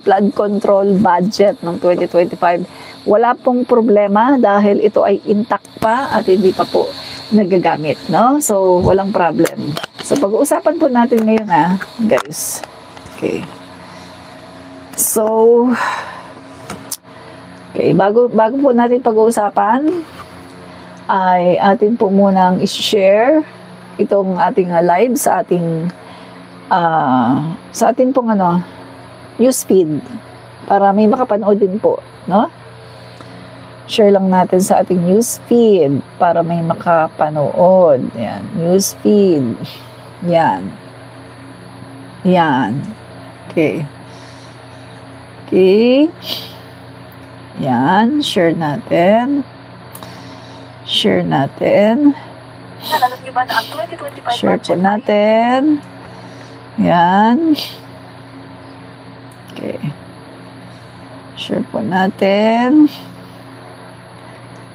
flood control budget ng 2025. Wala pong problema dahil ito ay intact pa at hindi pa po nagagamit, no? So, walang problem. So, pag-uusapan po natin ngayon, guys. Okay. So, okay, bago po natin pag-uusapan, ay atin po munang i-share itong ating live sa ating pong newsfeed para may makapanood din po, no? Share lang natin sa ating newsfeed para may makapanood. Yan, newsfeed. Yan. Yan. Okay. Okay. Yan, share natin. Share natin. Share po natin. Yan. Okay. Share po natin.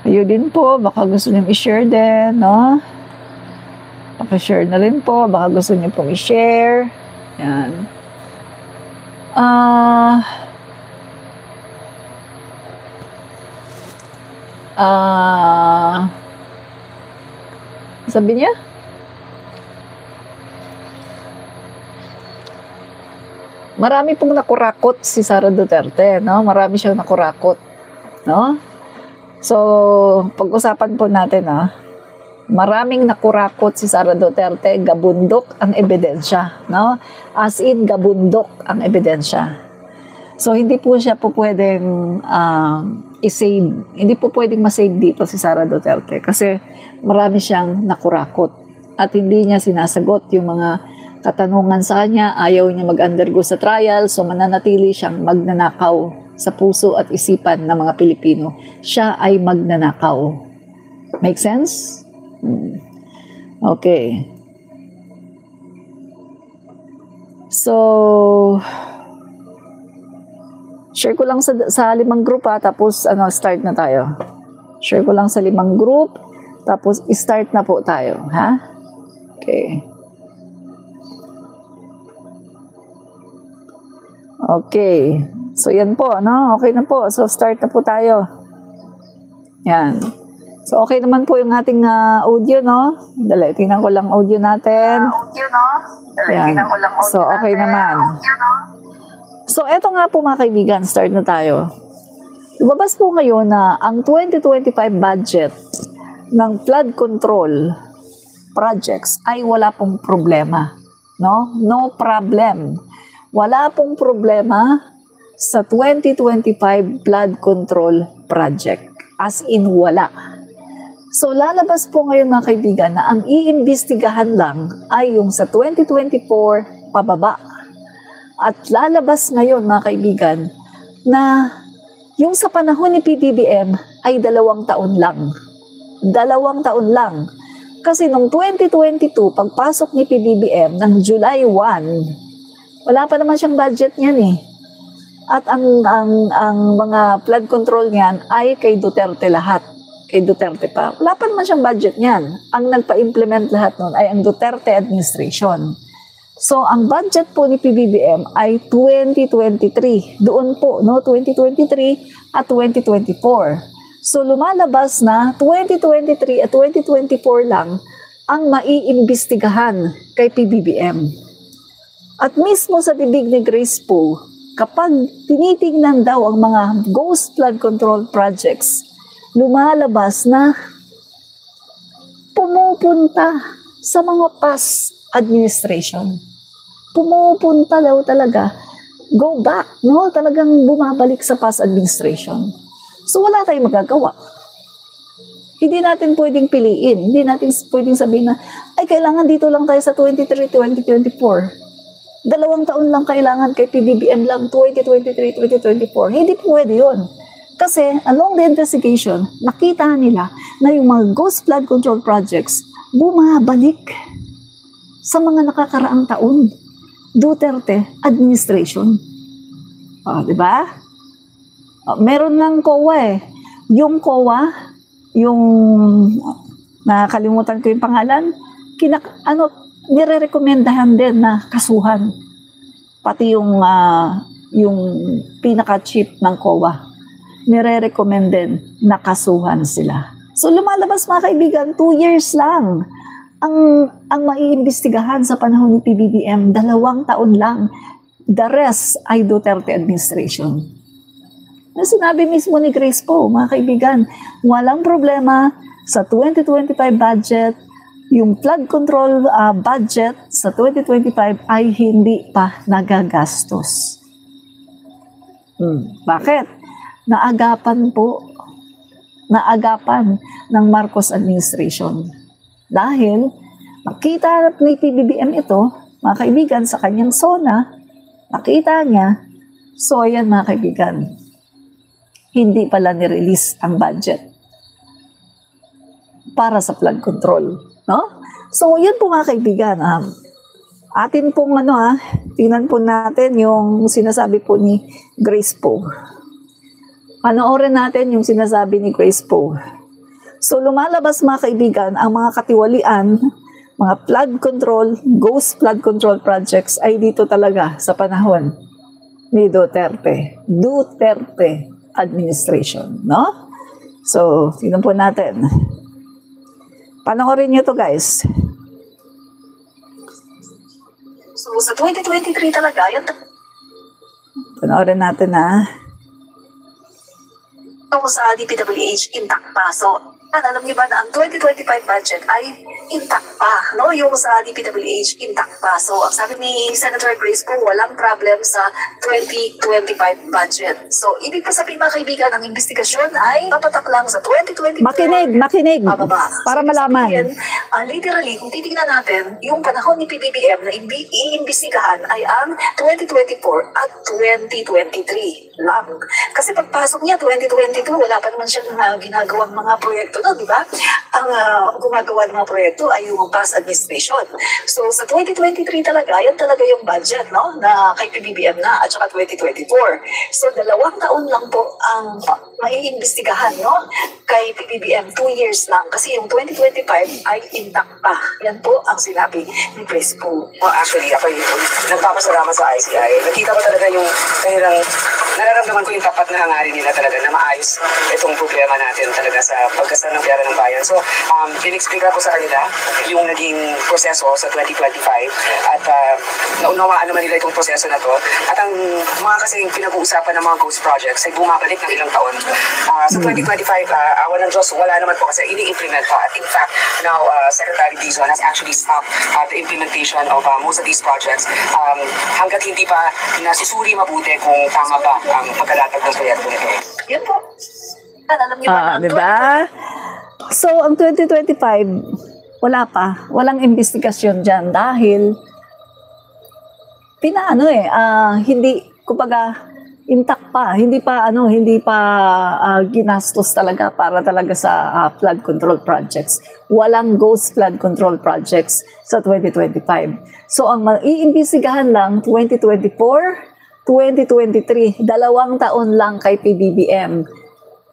Kayo din po, baka gusto niyo i-share din, no? Paki-share na rin po, baka gusto niyo pong i-share. Yan. Sabi niya? Marami pong nakurakot si Sara Duterte, no? Marami siyang nakurakot, no? So, pag-usapan po natin, maraming nakurakot si Sara Duterte, gabundok ang ebidensya, no? As in, gabundok ang ebidensya. So, hindi po siya po pwedeng i-save, hindi po pwedeng ma-save dito si Sara Duterte kasi marami siyang nakurakot at hindi niya sinasagot yung mga katanungan sa kanya, ayaw niya mag-undergo sa trial, so mananatili siyang magnanakaw sa puso at isipan ng mga Pilipino. Siya ay magnanakaw. Make sense? Okay. So, share ko lang sa 5 group tapos start na tayo. Share ko lang sa 5 group, tapos start na po tayo, ha? Okay. Okay. So, yan po, no? Okay na po. So, start na po tayo. Yan. So, okay naman po yung ating audio, no? Dali, tingnan ko lang audio natin. Yan. So, okay naman. So, eto nga po mga kaibigan, start na tayo. Lumabas po ngayon na ang 2025 budget ng flood control projects ay wala pong problema, no? No problem. Wala pong problema sa 2025 flood control project. As in, wala. So, lalabas po ngayon mga kaibigan na ang iimbestigahan lang ay yung sa 2024 pababa. At lalabas ngayon mga kaibigan na yung sa panahon ni PBBM ay 2 taon lang. 2 taon lang. Kasi noong 2022, pagpasok ni PBBM ng July 1, wala pa naman siyang budget niyan eh. At ang mga flood control niyan ay kay Duterte lahat. Kay Duterte pa. Wala pa naman siyang budget niyan. Ang nagpa-implement lahat nun ay ang Duterte administration. So, ang budget po ni PBBM ay 2023. Doon po, no? 2023 at 2024. So, lumalabas na 2023 at 2024 lang ang maiimbestigahan kay PBBM. At mismo sa bibig ni Grace Poe, kapag tinitingnan daw ang mga ghost flood control projects, lumalabas na pumupunta sa mga past administration. Pumupunta daw talaga, go back, no? Talagang bumabalik sa past administration. So wala tayong magagawa. Hindi natin pwedeng piliin. Hindi natin pwedeng sabihin na, ay kailangan dito lang tayo sa 2023-2024. 2 taon lang kailangan kay PBBM lang, 2023-2024. Hindi pwede yun. Kasi along the investigation, nakita nila na yung mga ghost flood control projects bumabalik sa mga nakakaraang taon. Duterte administration. Di ba? Meron ng COA eh. Yung COA, yung nakalimutan ko yung pangalan, nire-recomendahan din na kasuhan. Pati yung yung pinaka-cheap ng COA, nire-recommend din na kasuhan sila. So lumalabas mga kaibigan, 2 years lang ang maiimbestigahan sa panahon ni PBBM, 2 taon lang. The rest ay Duterte administration. Na sinabi mismo ni Grace po, mga kaibigan, walang problema sa 2025 budget, yung flood control budget sa 2025 ay hindi pa nagagastos. Bakit? Naagapan po. Naagapan ng Marcos administration. Dahil nakita ni PBBM ito, mga kaibigan, sa kanyang SONA, nakita niya, so ayan mga kaibigan, hindi pala ni-release ang budget para sa flood control. No? So, yan po mga kaibigan. Atin pong tingnan po natin yung sinasabi po ni Grace po. Panoorin natin yung sinasabi ni Grace po. So, lumalabas mga kaibigan, ang mga katiwalian, mga flood control, ghost flood control projects ay dito talaga sa panahon ni Duterte. Duterte administration, no? So, tingnan po natin. Panoorin nyo to, guys. So, sa 2023 talaga, yun. Panoorin natin, sa DPWH, intact pa. So, alam niyo ba na ang 2025 budget ay intact pa, no? Yung sa DPWH, intact pa. So, ang sabi ni Senator Grace po, walang problem sa 2025 budget. So, ibig pa sabihin mga kaibigan, ang investigasyon ay papatak lang sa 2024. Makinig. Para so, malaman. Literally, kung titignan natin, yung panahon ni PBBM na iimbestigahan ay ang 2024 at 2023 lang. Kasi pagpasok niya, 2022, wala pa naman siyang ginagawang mga proyekto na, di ba? Ang gumagawa ng mga proyekto ay yung past administration. So, sa 2023 talaga, yan talaga yung budget, no? Na kay PBBM na, at saka 2024. So, 2 taon lang po ang maiimbestigahan, no? Kay PBBM, 2 years lang. Kasi yung 2025 ay intact pa. Yan po ang sinabi ni Grace po. Well, actually, ako yung nagpapasalamat sa ICI. Nakita ko talaga yung kanilang, nararamdaman ko yung tapat na hangarin nila talaga na maayos itong problema natin talaga sa pagkasal ng pera ng bayan. So, in-explain ko sa kanila yung naging proseso sa 2025 at naunawaan naman nila itong proseso na to. At ang mga kasing pinag-uusapan ng mga ghost projects ay bumabalik ng ilang taon. Sa 2025, awan ng Diyos, wala naman po kasi ini-implement pa. At in fact, now Secretary Dizon has actually stopped the implementation of most of these projects hanggat hindi pa nasusuri mabuti kung tama ba ang pagkalatag ng proyekto nito. Yan po. Alam niyo ba? Diba? So, ang 2025, wala pa. Walang investigasyon dyan dahil hindi, kumbaga, intact pa. Hindi pa ginastos talaga para talaga sa flood control projects. Walang ghost flood control projects sa 2025. So, ang maiimbestigahan lang 2024, 2023, 2 taon lang kay PBBM.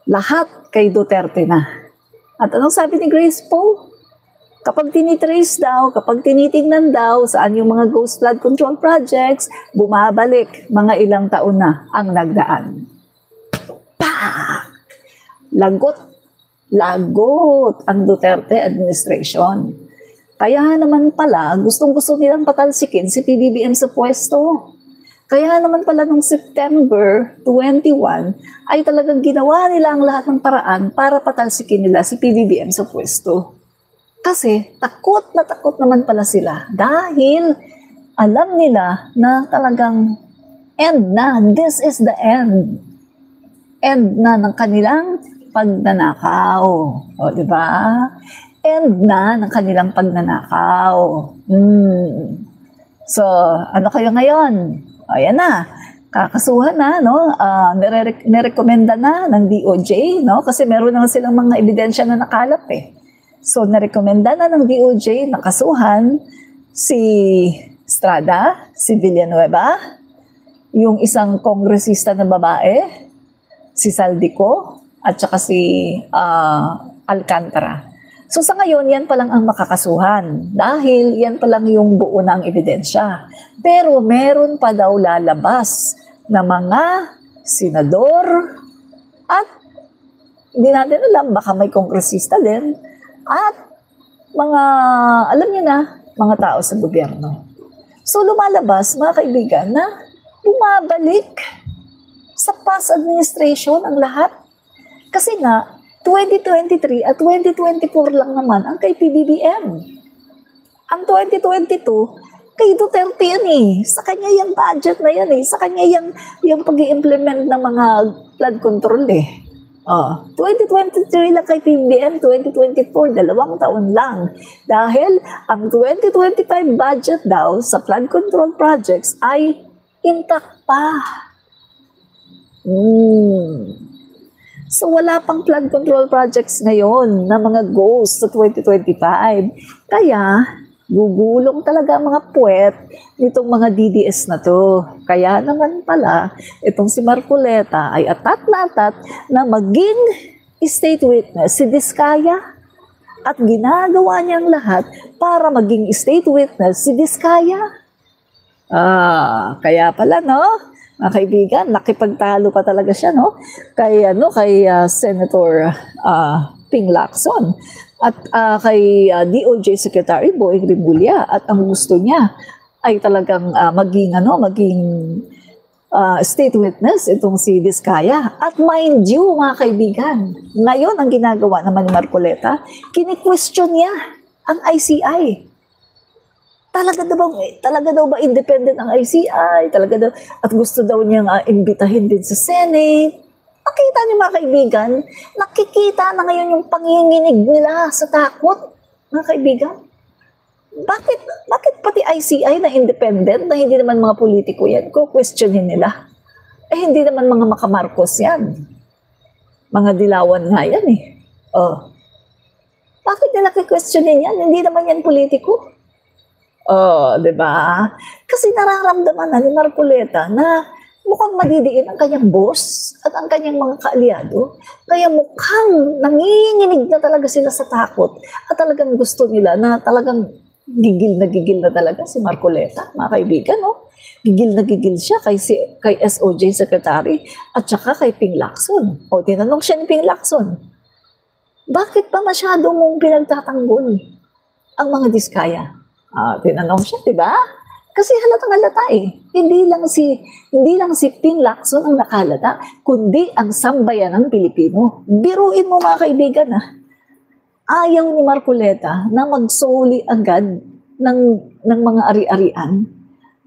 Lahat kay Duterte na. At anong sabi ni Grace po? Kapag tinitrace daw, kapag tinitingnan daw saan yung mga ghost flood control projects, bumabalik mga ilang taon na ang nagdaan. Lagot ang Duterte administration. Kaya naman pala, gustong-gusto nilang patalsikin si PBBM sa pwesto. Kaya naman pala noong September 21 ay talagang ginawa nila ang lahat ng paraan para patalsikin nila si PBBM sa pwesto. Kasi takot naman pala sila dahil alam nila na talagang end na. This is the end. End na ng kanilang pagnanakaw. O, di ba? End na ng kanilang pagnanakaw. So, ano kayo ngayon? Ayan na, kakasuhan na, no? Nirekomenda na ng DOJ, no? Kasi meron na silang mga ebidensya na nakalap eh. So, nirekomenda na ng DOJ na kasuhan si Estrada, si Villanueva, yung isang kongresista na babae, si Saldico, at saka si Alcantara. So sa ngayon, yan pa lang ang makakasuhan dahil yan pa lang yung buo ng ebidensya. Pero meron pa daw lalabas na mga senador at hindi natin alam, baka may kongresista din at mga, alam niyo na, mga tao sa gobyerno. So lumalabas, mga kaibigan, na bumabalik sa past administration ang lahat. Kasi nga, 2023 at 2024 lang naman ang kay PBBM. Ang 2022, kay Duterte yan eh. Sa kanya yung budget na yan eh. Sa kanya yung pag-i-implement ng mga flood control eh. 2023 lang kay PBBM, 2024, 2 taon lang. Dahil ang 2025 budget daw sa flood control projects ay intact pa. So wala pang flood control projects ngayon na mga goals sa 2025. Kaya gugulong talaga ang mga puwet nitong mga DDS na to. Kaya naman pala, itong si Marcoleta ay atat na maging state witness si Diskaya at ginagawa niyang lahat para maging state witness si Diskaya. Kaya pala, no? Mga kaibigan, nakipagtalo pa talaga siya, no? Kay Senator Ping Lacson at kay DOJ Secretary Boying Rimulya, at ang gusto niya ay talagang maging state witness itong si Diskaya. At mind you, mga kaibigan, ngayon ang ginagawa naman ni Marcoleta, kini-question niya ang ICI. Talaga daw ba independent ang ICI? Talaga daw, at gusto daw niyang imbitahin din sa Senate. Nakita niyo, mga kaibigan, nakikita na ngayon yung panginginig nila sa takot, mga kaibigan. Bakit pati ICI na independent, na hindi naman mga politiko yan, questionin nila? Hindi naman mga makamarkos yan. Mga dilawan nga yan eh. Bakit nila questionin yan? Hindi naman yan politiko. Diba? Kasi nararamdaman na ni Marcoleta na mukhang madidiin ang kanyang boss at ang kanyang mga kaalyado. Kaya mukhang nanginginig na talaga sila sa takot at talagang gusto nila na talagang gigil na talaga si Marcoleta, mga kaibigan, no? Gigil na gigil siya kay SOJ Secretary at saka kay Ping Lacson. Tinanong siya ni Ping Lacson, bakit pa masyado mong pinagtatanggol ang mga Diskaya? Tinanong siya, diba? Kasi halatang halata eh. Hindi lang si Ping Lacson ang nakalata, kundi ang sambayan ng Pilipino. Biruin mo, mga kaibigan, ayaw ni Marcoleta na magsoli agad ng mga ari-arian.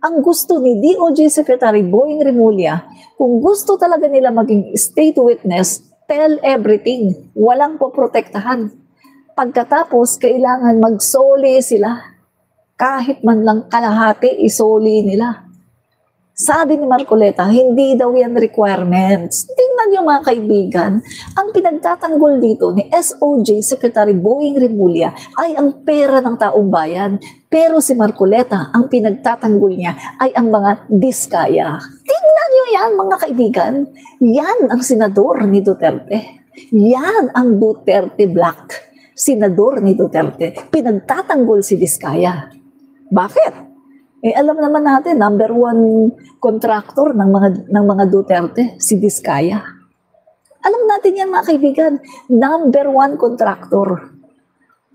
Ang gusto ni DOJ Secretary Boying Rimulya, kung gusto talaga nila maging state witness, tell everything. Walang poprotektahan. Pagkatapos, kailangan magsoli sila. Kahit man lang kalahati, isoli nila. Sabi ni Marcoleta, hindi daw yan requirements. Tingnan niyo, mga kaibigan, ang pinagtatanggol dito ni SOJ Secretary Boying Rimulya ay ang pera ng taong bayan. Pero si Marcoleta, ang pinagtatanggol niya ay ang mga Diskaya. Tingnan niyo yan, mga kaibigan. Yan ang senador ni Duterte. Yan ang Duterte Black. Senador ni Duterte. Pinagtatanggol si Diskaya. Bakit? Alam naman natin, number 1 contractor ng mga Duterte, si Diskaya. Alam natin yan, mga kaibigan, number 1 contractor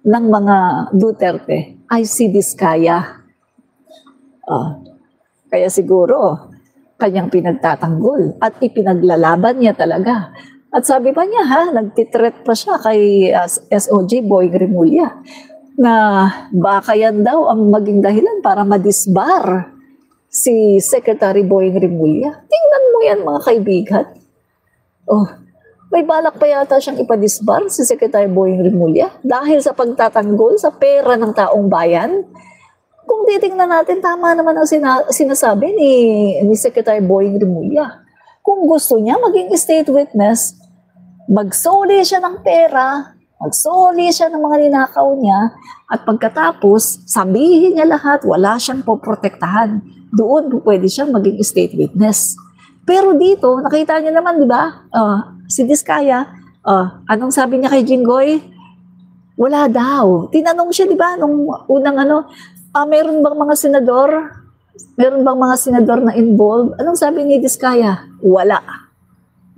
ng mga Duterte ay si Diskaya. Kaya siguro, kanyang pinagtatanggol at ipinaglalaban niya talaga. At sabi pa niya, nagtitreat pa siya kay SOJ Boying Rimulya na baka yan daw ang maging dahilan para madisbar si Secretary Boying Rimulya. Tingnan mo yan, mga kaibigan. May balak pa yata siyang ipadisbar si Secretary Boying Rimulya dahil sa pagtatanggol sa pera ng taong bayan. Kung titingnan natin, tama naman ang sinasabi ni Secretary Boying Rimulya. Kung gusto niya maging state witness, magsoli siya ng pera, magsoli siya ng mga ninakaw niya, at pagkatapos, sabihin niya lahat, wala siyang poprotektahan. Doon pwede siyang maging state witness. Pero dito, nakita niyo naman, di ba? Si Diskaya, anong sabi niya kay Jinggoy? Wala daw. Tinanong siya, di ba, nung unang meron bang mga senador Meron bang mga senador na involved? Anong sabi ni Diskaya? Wala.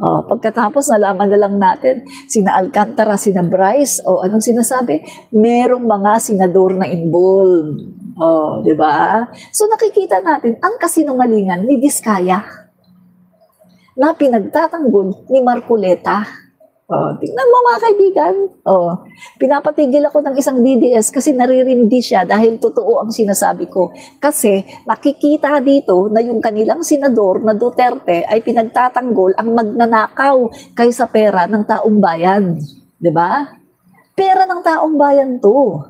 Pagkatapos, nalaman na lang natin, sina Alcantara, sina Bryce, anong sinasabi? Merong mga senador na involved. Di ba? So nakikita natin ang kasinungalingan ni Diskaya na pinagtatanggol ni Marcoleta. Tingnan mo mga kaibigan. Pinapatigil ako ng isang DDS kasi naririndi siya dahil totoo ang sinasabi ko. Kasi nakikita dito na yung kanilang senador na Duterte ay pinagtatanggol ang magnanakaw kaysa pera ng taong bayan. Diba? Pera ng taong bayan to.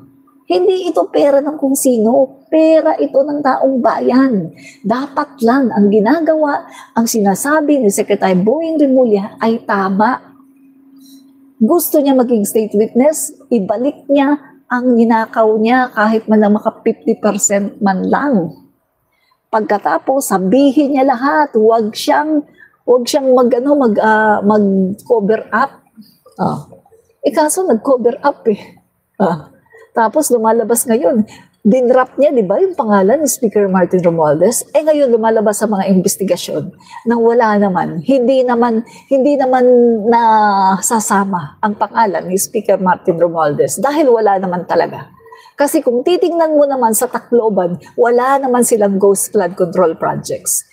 Hindi ito pera ng kung sino. Pera ito ng taong bayan. Dapat lang ang ginagawa, ang sinasabi ni Secretary Boying Rimulya ay tama. Gusto niya maging state witness, ibalik niya ang ninakaw niya kahit man lang maka 50% man lang. Pagkatapos, sabihin niya lahat, huwag siyang mag-cover up. Kaso nag-cover up Tapos lumalabas ngayon, dinrap niya, di ba, yung pangalan ni Speaker Martin Romualdez? Ngayon lumalabas sa mga investigasyon nang wala naman, hindi naman na sasama ang pangalan ni Speaker Martin Romualdez dahil wala naman talaga. Kasi kung titingnan mo naman sa Tacloban, wala naman silang ghost flood control projects.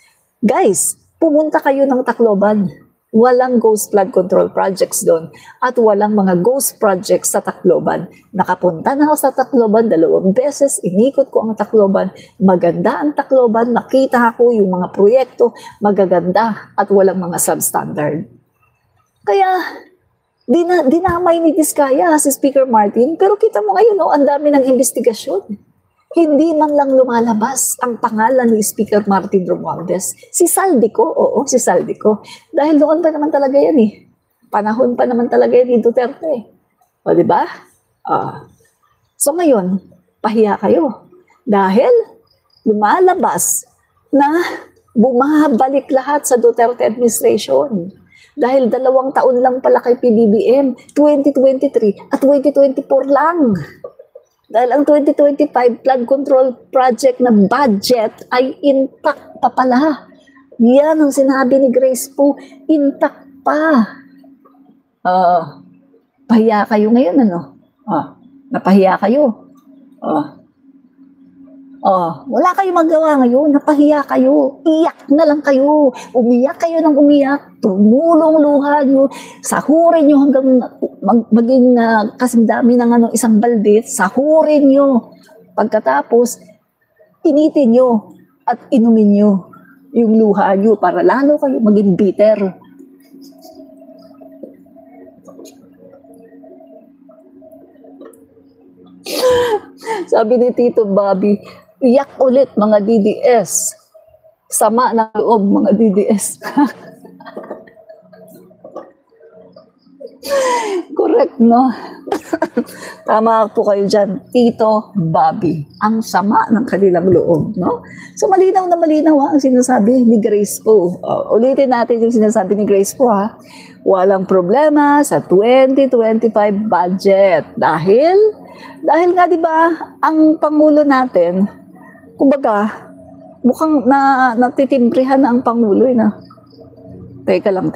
Guys, pumunta kayo ng Tacloban. Walang ghost flood control projects doon at walang mga ghost projects sa Tacloban. Nakapunta na ako sa Tacloban 2 beses, inikot ko ang Tacloban. Maganda ang Tacloban, nakita ko yung mga proyekto, magaganda at walang mga substandard. Kaya, dinamay ni Diskaya si Speaker Martin, pero kita mo ngayon, ang dami ng investigasyon. Hindi man lang lumalabas ang pangalan ni Speaker Martin Romualdez. Si Saldico, si Saldico. Dahil doon pa naman talaga yan Panahon pa naman talaga yan ni Duterte. Di ba? So ngayon, pahiya kayo. Dahil lumalabas na bumabalik lahat sa Duterte administration. Dahil 2 taon lang pala kay PBBM, 2023 at 2024 lang. Dahil ang 2025 flood control project na budget ay intact pa pala. Yan ang sinabi ni Grace po, intact pa. Pahiya kayo ngayon, napahiya kayo. Wala kayong magawa ngayon, napahiya kayo, iyak na lang kayo, umiyak kayo ng umiyak, tumulong luha nyo, sahurin nyo hanggang maging kasing dami ng isang balde, sahurin nyo. Pagkatapos, initin nyo at inumin nyo yung luha nyo para lalo kayo maging bitter. Sabi ni Tito Bobby, iyak ulit mga DDS. Sama ng loob mga DDS. Correct, no? Tama po kayo dyan, Tito Bobby. Ang sama ng kanilang loob, no? So malinaw na malinaw ang sinasabi ni Grace po. Ulitin natin yung sinasabi ni Grace po Walang problema sa 2025 budget. Dahil nga 'di ba, ang pangulo natin, kumbaga, mukhang natitimbrihan na ang pangulo na. Teka lang,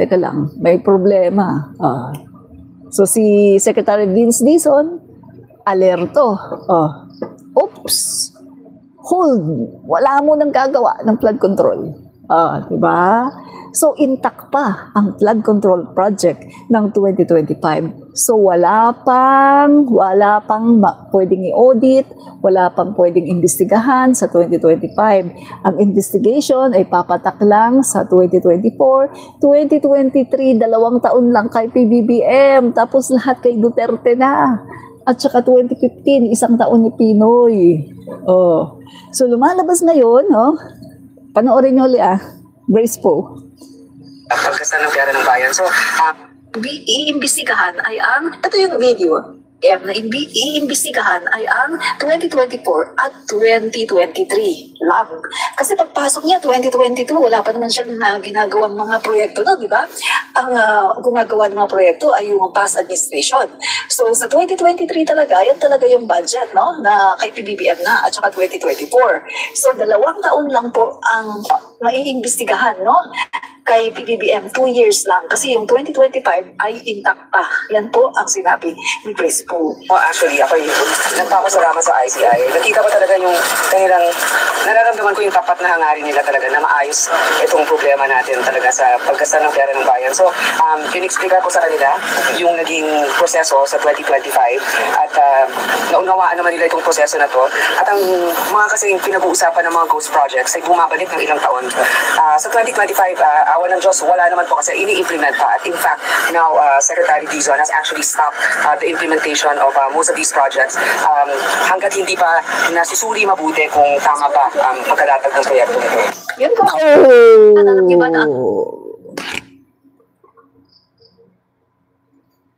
may problema. So si Secretary Vince Dizon, alerto. Oops, hold, wala mo nang gagawa ng flood control. Diba? So intact pa ang flood control project ng 2025. So wala pang pwedeng i-audit, wala pang pwedeng imbestigahan sa 2025. Ang investigation ay papatak lang sa 2024, 2023, 2 taon lang kay PBBM, tapos lahat kay Duterte na. At saka 2015, 1 taon ni Pinoy. So lumalabas ngayon, panoorin nyo ulit Grace po. Pagkasta ng pera ng bayan. So, iimbestigahan ay ito yung video. na iimbestigahan ay ang 2024 at 2023 lang. Kasi pagpasok niya 2022, wala pa naman siyang ginagawang mga proyekto na, di ba? Ang gumagawa ng mga proyekto ay yung past administration. So sa 2023 talaga, yan talaga yung budget, no? Na kay PBBM na at saka 2024. So 2 taon lang po ang maiimbestigahan, no? Kay PBBM, 2 years lang. Kasi yung 2025 ay intact pa. Yan po ang sinabi ni Grace Poe. Actually, ako yung nagpapasalamat sa ICI. Nakita ko talaga yung kanilang, nararamdaman ko yung tapat na hangarin nila talaga na maayos itong problema natin talaga sa pagkasta ng pera ng bayan. So, pinexplica ko sa kanila yung naging proseso sa 2025 at naunawaan naman nila itong proseso na to. At ang mga kasi pinag-uusapan ng mga ghost projects ay bumabalik ng ilang taon. Sa 2025, awan ng Diyos, wala naman po kasi ini-implement pa. At in fact, now Secretary Dizon has actually stopped the implementation of most of these projects hanggat hindi pa nasusuri mabuti kung tama ba ang pagkalatag ng proyekto nito. Yun po. Iba na.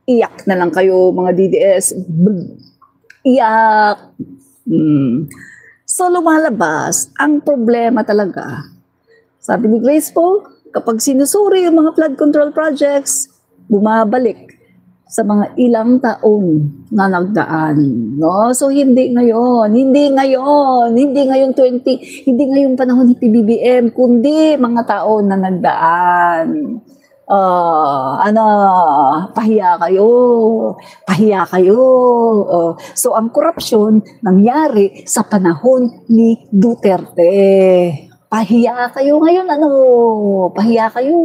Iyak na lang kayo mga DDS. Iyak. So lumalabas, ang problema talaga, sabi ni Grace Poe, kapag sinusuri yung mga flood control projects, bumabalik sa mga ilang taon na nagdaan, no? So hindi ngayong panahon ni PBBM, kundi mga taon na nagdaan. Pahiya kayo. So ang korupsyon nangyari sa panahon ni Duterte. Pahiya kayo ngayon, pahiya kayo.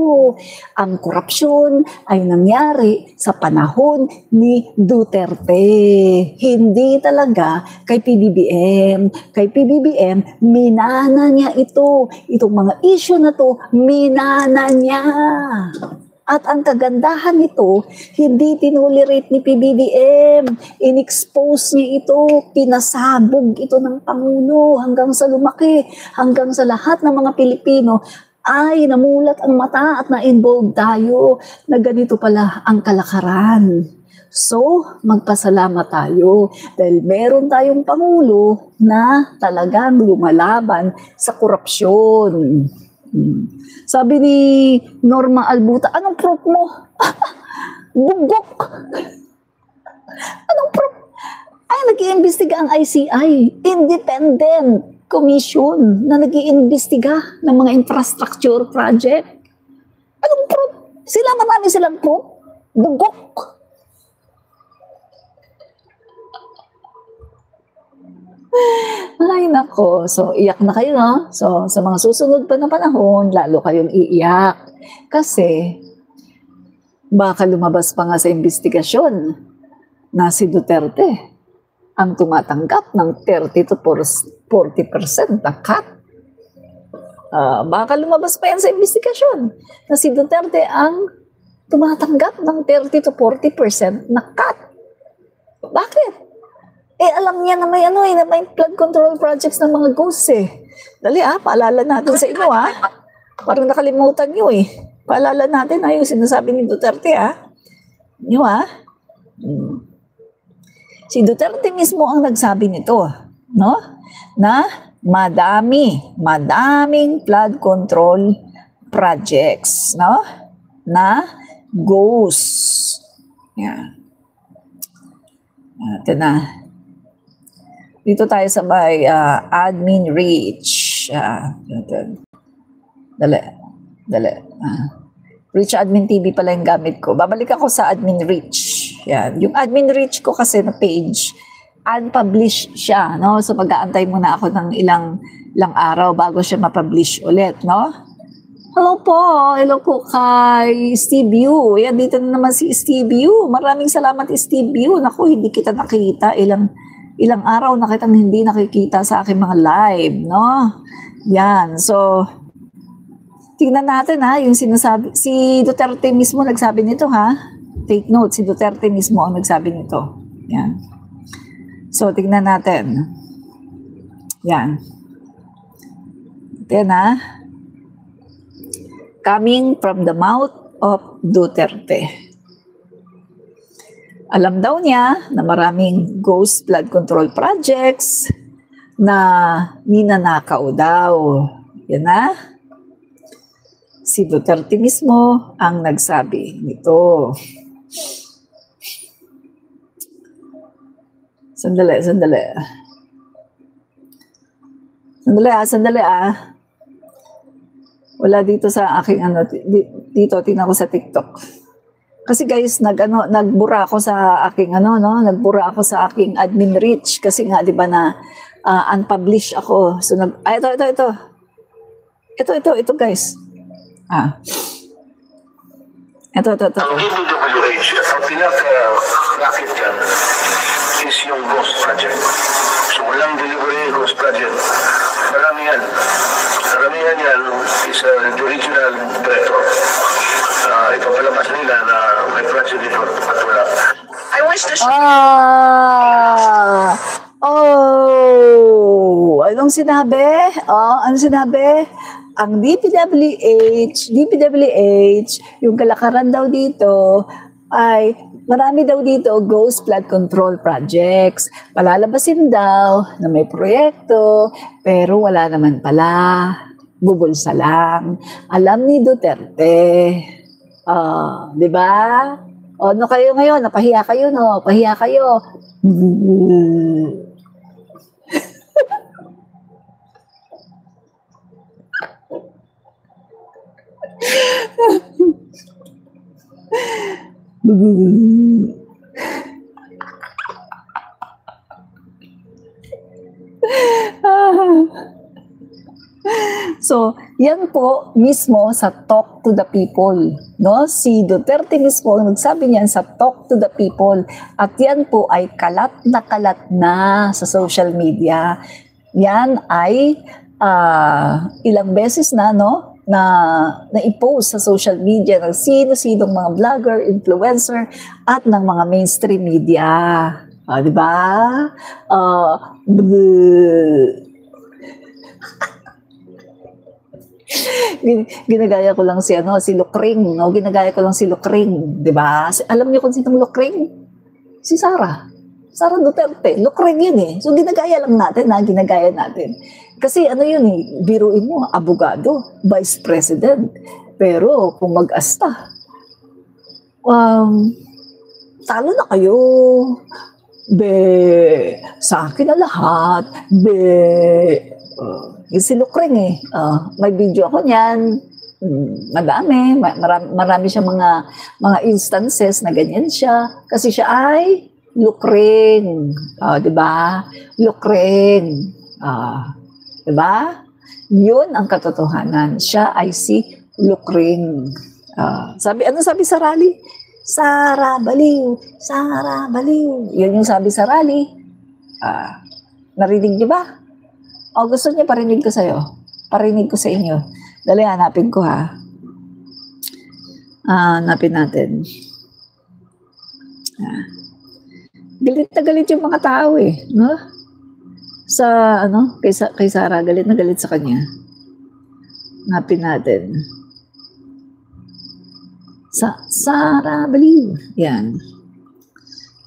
Ang korupsyon ay nangyari sa panahon ni Duterte. Hindi talaga kay PBBM. Kay PBBM, minana niya ito. Itong mga issue na to, minana niya. At ang kagandahan nito, hindi tinolerate ni PBBM. In-expose niya ito, pinasabog ito ng Pangulo hanggang sa lumaki, hanggang sa lahat ng mga Pilipino ay namulat ang mata at na-involve tayo na ganito pala ang kalakaran. So, magpasalamat tayo dahil meron tayong Pangulo na talagang lumalaban sa korupsyon. Sabi ni Norma Albuta, anong proof mo? Bugok. Anong proof? Ay, nag-iimbestiga ang ICI, Independent Commission na nag-iimbestiga ng mga infrastructure project. Anong proof? Marami silang proof. Bugok. Ay, nako. So, iyak na kayo, no? So, sa mga susunod pa na panahon, lalo kayong iiyak. Kasi, baka lumabas pa nga sa investigasyon na si Duterte ang tumatanggap ng 30 to 40% na cut. Baka lumabas pa yan sa investigasyon na si Duterte ang tumatanggap ng 30 to 40% na cut. Bakit? Alam niya na may na may flood control projects ng mga ghosts Dali paalala natin sa inyo Parang nakalimutan niyo Paalala natin yung sinasabi ni Duterte Niyo Si Duterte mismo ang nagsabi nito, no? Na madaming flood control projects, no? Na ghosts. Yan. Ito na. Dito tayo sa may admin reach. Dali. Reach Admin TV pala yung gamit ko. Babalik ako sa admin reach. Yan. Yung admin reach ko kasi na page, unpublished siya. No? So mag-aantay muna ako ng ilang araw bago siya ma-publish ulit. No? Hello po kay Steve Yu. Yan, dito na naman si Steve Yu. Maraming salamat Steve Yu. Naku, hindi kita nakita. Ilang araw na kitang hindi nakikita sa aking mga live, no? Yan, so, tingnan natin yung sinasabi, si Duterte mismo nagsabi nito take note, si Duterte mismo ang nagsabi nito. Yan. So, tingnan natin. Yan. Yan coming from the mouth of Duterte. Alam daw niya na maraming ghost flood control projects na ninanakaw daw. Yan na. Si Duterte mismo ang nagsabi nito. Sandali. Sandali. Wala dito sa aking dito tingnan ko sa TikTok. Kasi guys, nagbura ako sa aking nagbura ako sa aking admin reach kasi nga 'di ba na unpublished ako. So ito. Ito guys. Ito. Ang DPWH, ang pinaka-racket dyan is yung ghost project. So walang delivery ghost project. Maramihan yan is the regional director. Ipapalabas nila na may project dito at wala. I wish to Anong sinabi? Ano sinabi? Ang DPWH, yung kalakaran daw dito ay marami daw dito ghost flood control projects. Palalabasin daw na may proyekto, pero wala naman pala. Bubulsa lang. Alam ni Duterte. Di ba? Ano kayo ngayon? Napahiya kayo, no? Pahiya kayo. So, yan po mismo sa Talk to the People, no? Si Duterte mismo nagsabi niyan sa Talk to the People at yan po ay kalat na sa social media. Yan ay ilang beses na, no? Na i-post sa social media ng sino-sinong mga vlogger, influencer at ng mga mainstream media. Di ba? Ginagaya ko lang si Lucring, no? Ginagaya ko lang si Lucring, 'di ba? Alam niyo kung sinong Lucring? Si Sara Duterte. Lucring 'yun eh. So ginagaya natin. Kasi yun eh, biruin mo, abogado, vice president. Pero kung mag-asta, talo na kayo. Sa akin na lahat. Yung si Lucring eh. May video ako niyan. Madami. Marami siya mga instances na ganyan siya. Kasi siya ay Lucring. Diba? Lucring. Diba? Yun ang katotohanan. Siya ay si Lucring. Ano sabi sa rally? Sara Baliw. Yun yung sabi sa rally. Narinig niyo ba? Gusto niyo parinig ko sa'yo? Parinig ko sa inyo. Dali, hanapin ko ha. Hanapin natin. Galit na galit yung mga tao eh. No? Kay Sara, galit na galit sa kanya. Hanapin natin. Sara Baliw. Yan.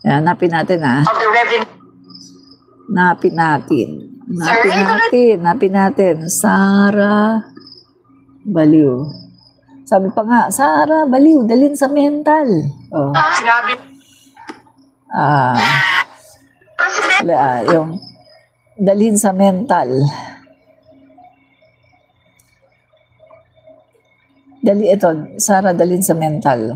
Hanapin natin ha. Hanapin natin. Sara Baliw. Sabi pa nga, Sara Baliw, dalhin sa mental. Yung dalhin sa mental. Sara, dalhin sa mental.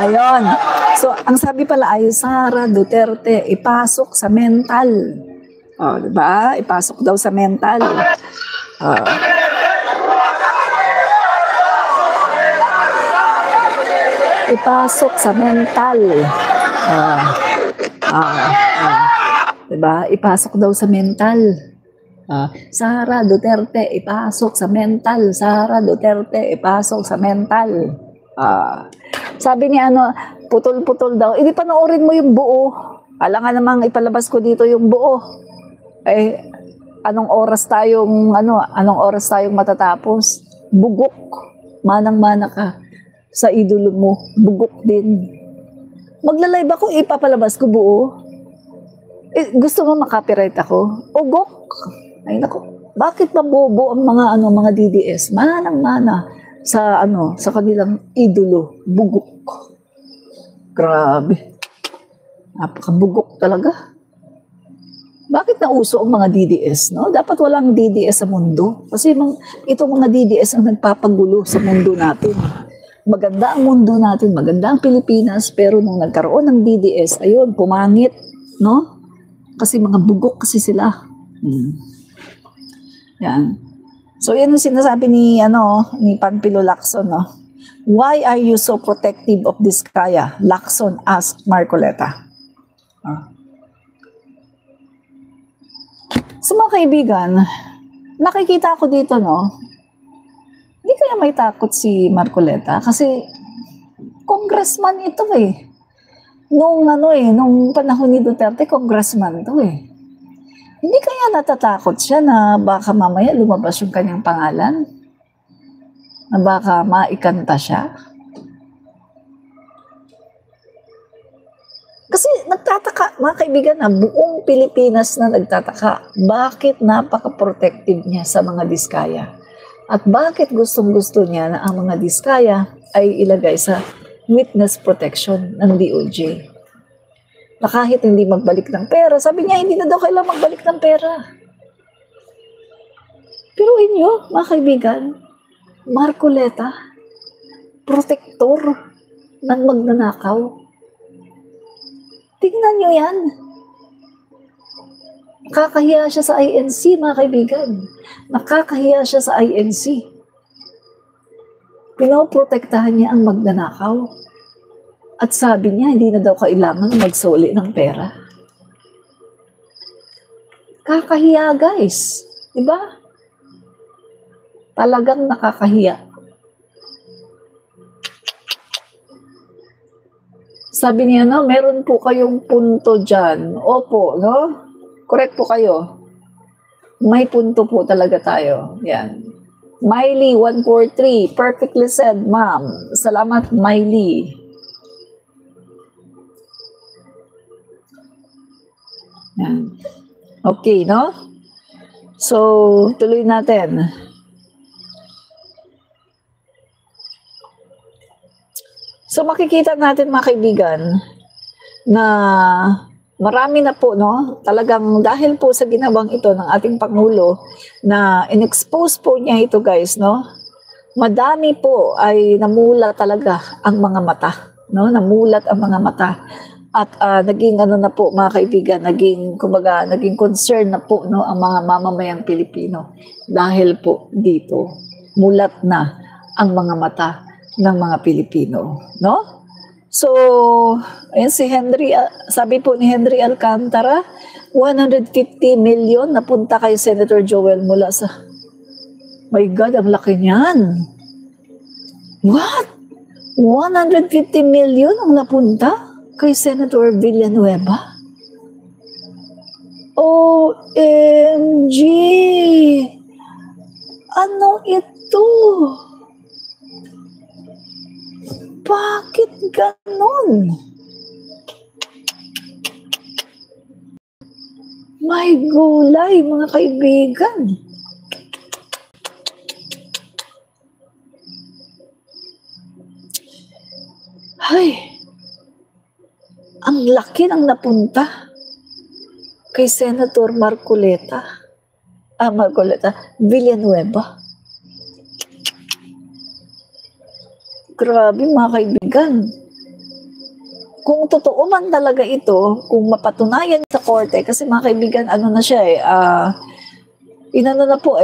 Ayun. So, ang sabi pala ay Sara Duterte, ipasok sa mental. Diba? Ipasok daw sa mental. Ipasok sa mental. Diba? Ipasok daw sa mental. Sara Duterte, ipasok sa mental. Sara Duterte, ipasok sa mental. Sabi ni ano, putol-putol daw. Hindi panoorin mo yung buo. Alangan namang ipalabas ko dito yung buo. Eh, anong oras tayong matatapos? Bugok. Manang-mana ka sa idolo mo. Bugok din. Magla-live ako, ipapalabas ko buo. Eh, gusto mo makopyright ako? Ugok. Ay nako. Bakit ba bobo ang mga DDS? Manang-mana sa kanilang idolo. Bugok. Grabe. Napakabugok talaga. Bakit nauso ang mga DDS, no? Dapat walang DDS sa mundo. Kasi itong mga DDS ang nagpapagulo sa mundo natin. Maganda ang mundo natin, maganda ang Pilipinas, pero nung nagkaroon ng DDS, ayun, pumangit, no? Kasi mga bugok kasi sila. Yan. So, yan ang sinasabi ni Panfilo Lacson, no? Why are you so protective of Diskaya? Lacson asked Marcoleta. So, mga kaibigan, nakikita ko dito, no? Hindi kaya may takot si Marcoleta kasi congressman ito eh. Nung panahon ni Duterte, congressman to eh. Hindi kaya natatakot siya na baka mamaya lumabas yung kanyang pangalan? Na baka maikanta siya? Kasi nagtataka, mga kaibigan, na buong Pilipinas na nagtataka, bakit napaka-protective niya sa mga Diskaya? At bakit gustong-gusto niya na ang mga Diskaya ay ilagay sa witness protection ng DOJ? Na kahit hindi magbalik ng pera, sabi niya hindi na daw kailangan magbalik ng pera. Pero inyo, mga kaibigan, Marcoleta, protector ng magnanakaw. Tingnan niyo yan. Nakakahiya siya sa INC, mga kaibigan. Nakakahiya siya sa INC. Pinoprotektahan niya ang magnanakaw. At sabi niya, hindi na daw kailangan magsuli ng pera. Kakahiya, guys. Diba? Talagang nakakahiya. Sabi niya, no, meron po kayong punto dyan. Opo, no? Correct po kayo. May punto po talaga tayo. Yan. Miley 143. Perfectly said, ma'am. Salamat, Miley. Yan. Okay, no? So, tuloy natin. So, makikita natin, mga kaibigan, na marami na po, no? Talagang dahil po sa ginawang ito ng ating Pangulo na in-expose po niya ito, guys, no? Madami po ay namula talaga ang mga mata, no? Namulat ang mga mata. At naging na po, mga kaibigan, naging concern na po, no, ang mga mamamayang Pilipino dahil po dito mulat na ang mga mata ng mga Pilipino, no? So, ayun si Henry, sabi po ni Henry Alcantara, 150 million napunta kay Senator Joel mula sa, my God, ang laki niyan. What? 150 million ang napunta kay Senator Villanueva? OMG! Ano ito? Bakit ganon? May gulay, mga kaibigan. Ay, ang laki ng napunta kay Senator Marcoleta Villanueva. Grabe, mga kaibigan. Kung totoo man talaga ito, kung mapatunayan sa korte, kasi mga kaibigan, ano na siya inano na po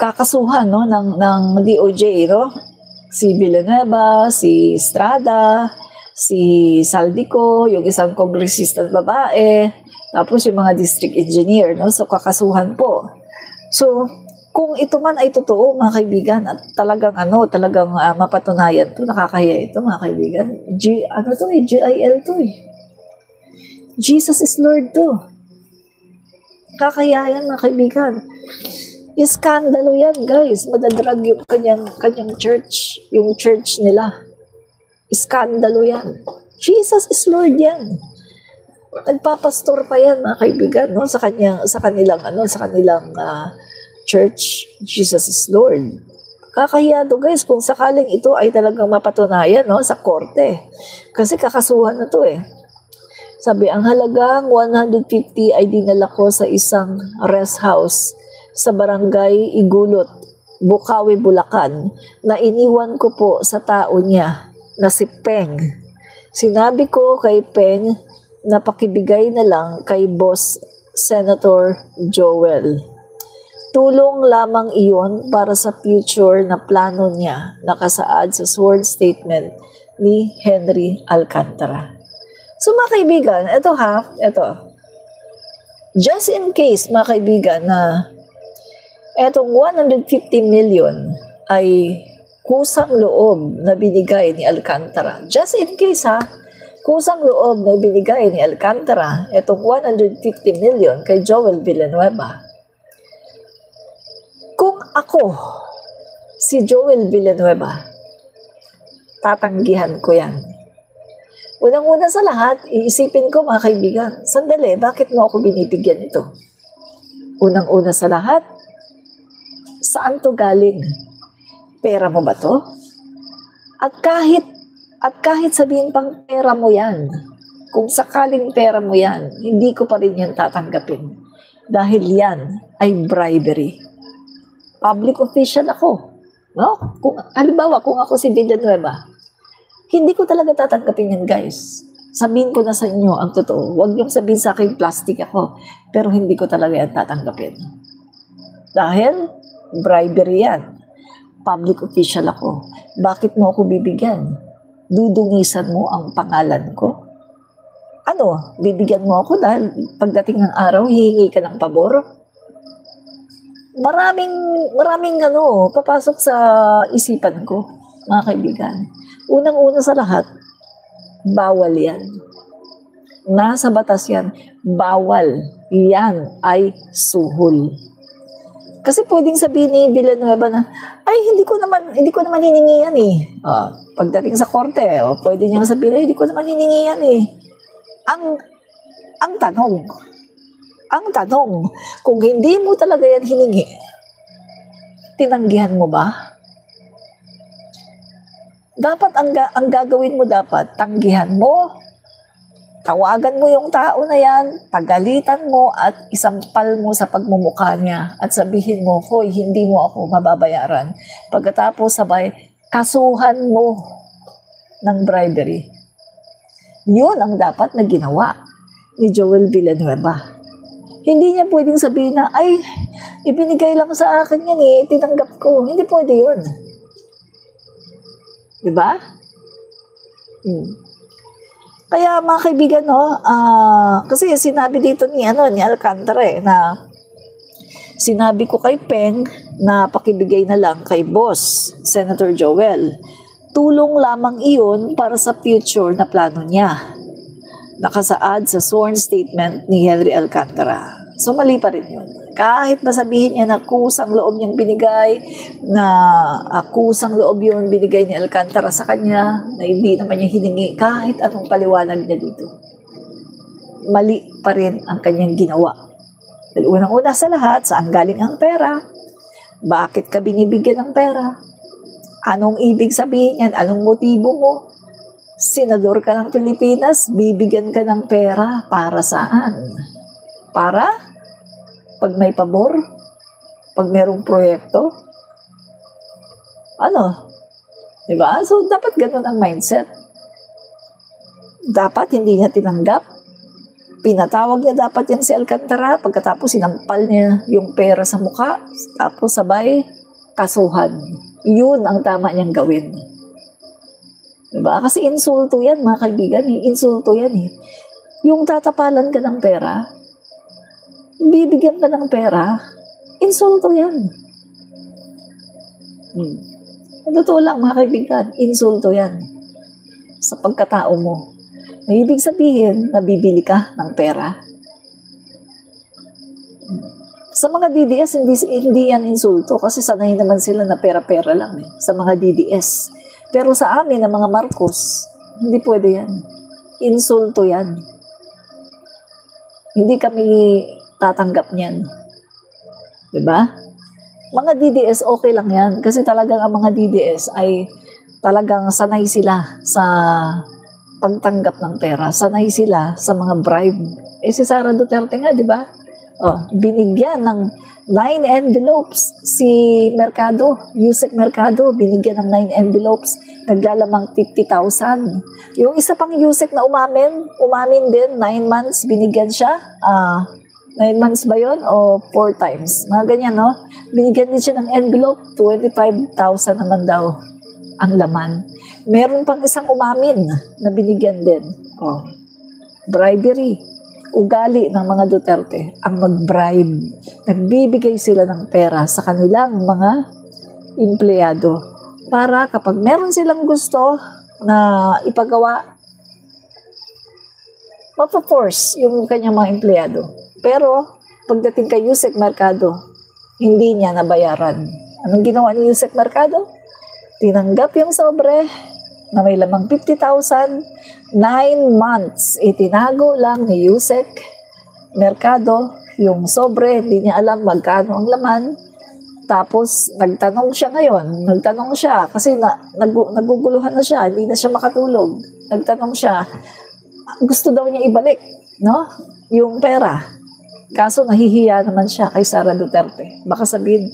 kakasuhan, no, ng DOJ, no? Si Villanueva, si Estrada, si Saldico, yung isang kongresista babae, tapos yung mga district engineer, no? So kakasuhan po. So Kung ito man ay totoo, mga kaibigan, at talagang mapatunayan to, nakakahiya ito, mga kaibigan. GIL to eh. Jesus is Lord to. Kakahiya yan, mga kaibigan. Iskandalo yan, guys. Madadrag yung kanyang church, yung church nila. Iskandalo yan. Jesus is Lord yan. Nagpapastor pa yan, mga kaibigan, no? sa kanilang church. Jesus is Lord. Kakahiya to, guys, kung sakaling ito ay talagang mapatunayan, no, sa korte. Kasi kakasuhan na to eh. Sabi, ang halagang 150 ay dinala ko sa isang rest house sa barangay Igulot, Bukawi, Bulacan, na iniwan ko po sa tao niya na si Peng. Sinabi ko kay Peng na pakibigay na lang kay Boss Senator Joel. Tulong lamang iyon para sa future na plano niya, nakasaad sa sworn statement ni Henry Alcantara. So mga kaibigan, ito. Just in case, mga kaibigan, na etong 150 million ay kusang loob na binigay ni Alcantara. Just in case kusang loob na binigay ni Alcantara, etong 150 million kay Joel Villanueva. Kung ako, si Joel Villanueva, tatanggihan ko yan. Unang-una sa lahat, iisipin ko, mga kaibigan, sandali, bakit mo ako binibigyan ito? Unang-una sa lahat, saan to galing? Pera mo ba to? At kahit sabihin pang pera mo yan, kung sakaling pera mo yan, hindi ko pa rin yan tatanggapin. Dahil yan ay bribery. Public official ako. No? Halimbawa, kung ako si Villanueva, hindi ko talaga tatanggapin yan, guys. Sabihin ko na sa inyo ang totoo. Huwag niyong sabihin sa akin, plastic ako. Pero hindi ko talaga yan tatanggapin. Dahil, bribery yan. Public official ako. Bakit mo ako bibigyan? Dudungisan mo ang pangalan ko? Ano? Bibigyan mo ako dahil pagdating ng araw, hihingi ka ng pabor? Maraming papasok sa isipan ko, mga kaibigan. Unang-una sa lahat, bawal yan. Nasa batas yan, bawal. Yan ay suhol. Kasi pwedeng sabihin ni Villanueva na, ay, hindi ko naman hiningi yan eh. Pagdating sa korte, pwede niyang sabihin, ay, hindi ko naman hiningi yan eh. Ang tanong, kung hindi mo talaga yan hiningi, tinanggihan mo ba? Dapat ang gagawin mo dapat, tanggihan mo, tawagan mo yung tao na yan, pagalitan mo at isampal mo sa pagmumukha niya at sabihin mo, hoy, hindi mo ako mababayaran. Pagkatapos sabay, kasuhan mo ng bribery. Yun ang dapat na ginawa ni Joel Villanueva. Hindi niya pwedeng sabihin na, ay, ibinigay lang sa akin yan eh, tinanggap ko. Hindi pwede yun. Diba? Kaya mga kaibigan, kasi sinabi dito ni Alcantara na sinabi ko kay Peng na pakibigay na lang kay Boss, Senator Joel. Tulong lamang iyon para sa future na plano niya. Nakasaad sa sworn statement ni Henry Alcantara. So mali pa rin yun. Kahit masabihin niya na kusang loob niyang binigay, na kusang loob yun binigay ni Alcantara sa kanya, na hindi naman niya hiningi, kahit anong paliwanag niya dito. Mali pa rin ang kanyang ginawa. Dahil unang-una sa lahat, saan galing ang pera? Bakit ka binibigyan ng pera? Anong ibig sabihin yan? Anong motibo mo? Senador ka ng Pilipinas, bibigyan ka ng pera para saan? Para pag may pabor? Pag merong proyekto? Diba? So, dapat ganun ang mindset. Dapat hindi niya tinanggap. Pinatawag niya dapat yan si Alcantara. Pagkatapos, sinampal niya yung pera sa mukha. Tapos, sabay, kasuhan. Yun ang tama niyang gawin. Diba? Kasi insulto yan, mga kaibigan. Insulto yan eh. Yung tatapalan ka ng pera, bibigyan ka ng pera, insulto yan. Totoo lang, mga kaibigan, insulto yan sa pagkatao mo. May ibig sabihin, nabibili ka ng pera. Sa mga DDS, hindi yan insulto kasi sanay naman sila na pera-pera lang sa mga DDS. Pero sa amin, na mga Marcos, hindi pwede yan. Insulto yan. Hindi kami tatanggap niyan. Diba? Mga DDS, okay lang yan. Kasi talagang ang mga DDS ay talagang sanay sila sa pagtanggap ng pera. Sanay sila sa mga bribe. Si Sara Duterte nga, di ba? Binigyan ng 9 envelopes si Mercado, Yusek Mercado, binigyan ng 9 envelopes, naglalamang 50,000. Yung isa pang Yusek na umamin din, 9 months, binigyan siya. 9 months ba yun? O 4 times? Mga ganyan, no? Binigyan din siya ng envelope, 25,000 naman daw ang laman. Meron pang isang umamin na binigyan din. Bribery. Ugali ng mga Duterte ang mag-bribe. Nagbibigay sila ng pera sa kanilang mga empleyado para kapag meron silang gusto na ipagawa, mapaforce yung kanyang mga empleyado. Pero pagdating kay Yusek Mercado, hindi niya nabayaran. Anong ginawa ni Yusek Mercado? Tinanggap yung sobre na may lamang 50,000, 9 months, itinago lang ni Yusek Mercado yung sobre, hindi niya alam magkano ang laman. Tapos, nagtanong siya kasi naguguluhan na siya, hindi na siya makatulog. Nagtanong siya, gusto daw niya ibalik, no? Yung pera. Kaso, nahihiya naman siya kay Sara Duterte. Baka sabihin,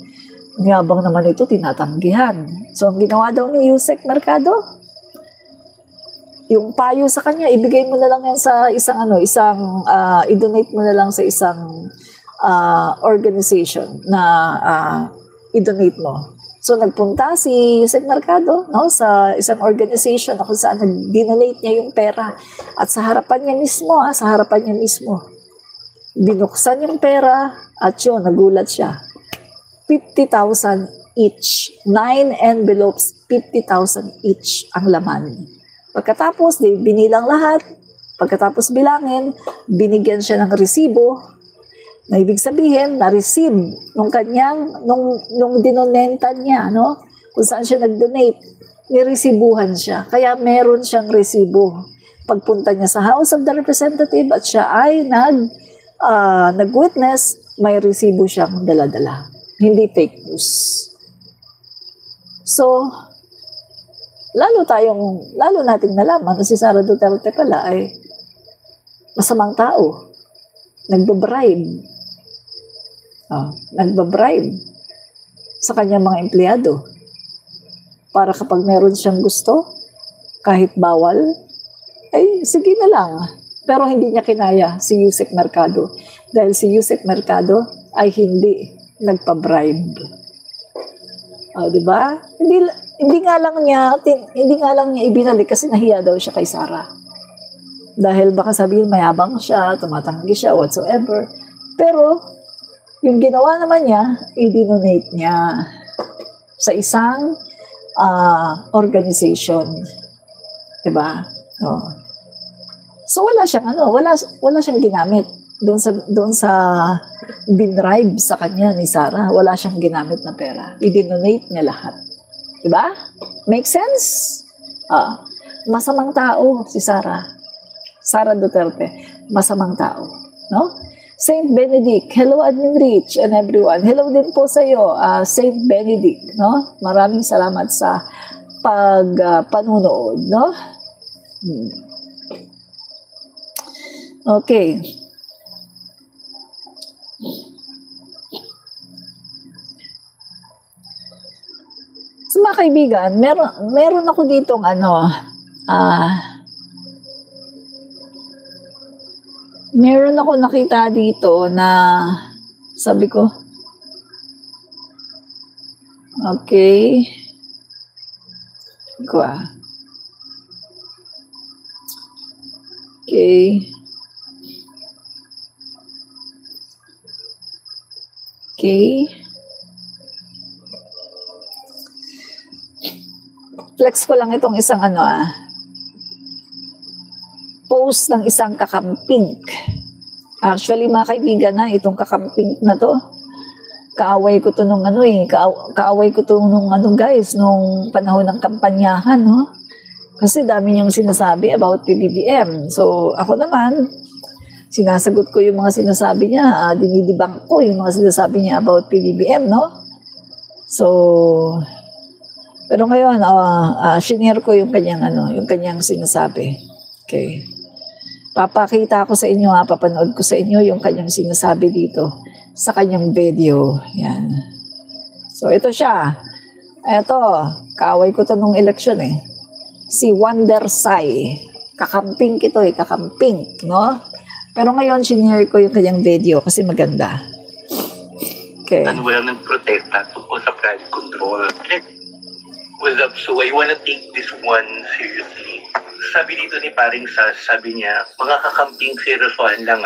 niyabang naman ito, tinatanggihan. So, ang ginawa daw ni Yusek Mercado, yung payo sa kanya, ibigay mo na lang yan sa i-donate mo na lang sa isang organization na i-donate mo. So, nagpunta si Yusek Mercado, no, sa isang organization na kung saan nag-donate niya yung pera. At sa harapan niya mismo, binuksan yung pera at yun, nagulat siya. 50,000 each. 9 envelopes, 50,000 each ang laman. Pagkatapos, binilang lahat. Pagkatapos bilangin, binigyan siya ng resibo. Na ibig sabihin, na-receive nung dinonenta niya, no? Kung saan siya nag-donate, niresibuhan siya. Kaya meron siyang resibo. Pagpunta niya sa House of the Representative at siya ay nag-witness, may resibo siyang dala-dala. Hindi fake news. So, lalo nating nalaman na si Sara Duterte pala ay masamang tao. Nagbabribe sa kanyang mga empleyado. Para kapag meron siyang gusto, kahit bawal, ay sige na lang. Pero hindi niya kinaya si Yusek Mercado. Dahil si Yusek Mercado ay hindi nagpa-bribe. Diba? Hindi nga lang niya ibinalik kasi nahiya daw siya kay Sara. Dahil baka sabihin mayabang siya, tumatanggi siya, whatsoever. Pero, yung ginawa naman niya, i-donate niya sa isang organization. Diba? So, wala siyang ginamit. Doon sa binribe sa kanya ni Sara, wala siyang ginamit na pera. I-donate niya lahat. Diba? Make sense? Masamang tao si Sara Duterte. Masamang tao. No? Saint Benedict, hello Admin Rich and everyone. Hello din po sa iyo, Saint Benedict. No? Maraming salamat sa panunood. No? Okay. So mga kaibigan, meron ako ditong meron ako nakita dito na sabi ko, okay, okay. flex ko lang itong isang post ng isang kakamping. Actually, mga kaibigan na, itong kakamping na to, kaaway ko to nung kaaway ko to nung guys, nung panahon ng kampanyahan, no? Kasi dami niyang sinasabi about PBBM. So, ako naman, sinasagot ko yung mga sinasabi niya, dinidibang ko yung mga sinasabi niya about PBBM, no? So, pero ngayon, shinare ko yung kanyang sinasabi. Okay. Papakita ko sa inyo, papanood ko sa inyo yung kanyang sinasabi dito sa kanyang video. Yan. So, ito siya. Ito, kaaway ko to nung eleksyon si Wonder Sai. Kakamping ito kakamping, no? Pero ngayon, shinare ko yung kanyang video kasi maganda. Okay. Wala ng protesta tungkol sa flood control. What's up? So I wanna take this one seriously. Sabi dito ni Paring Sas, sabi niya, mga kakamping seryosohan lang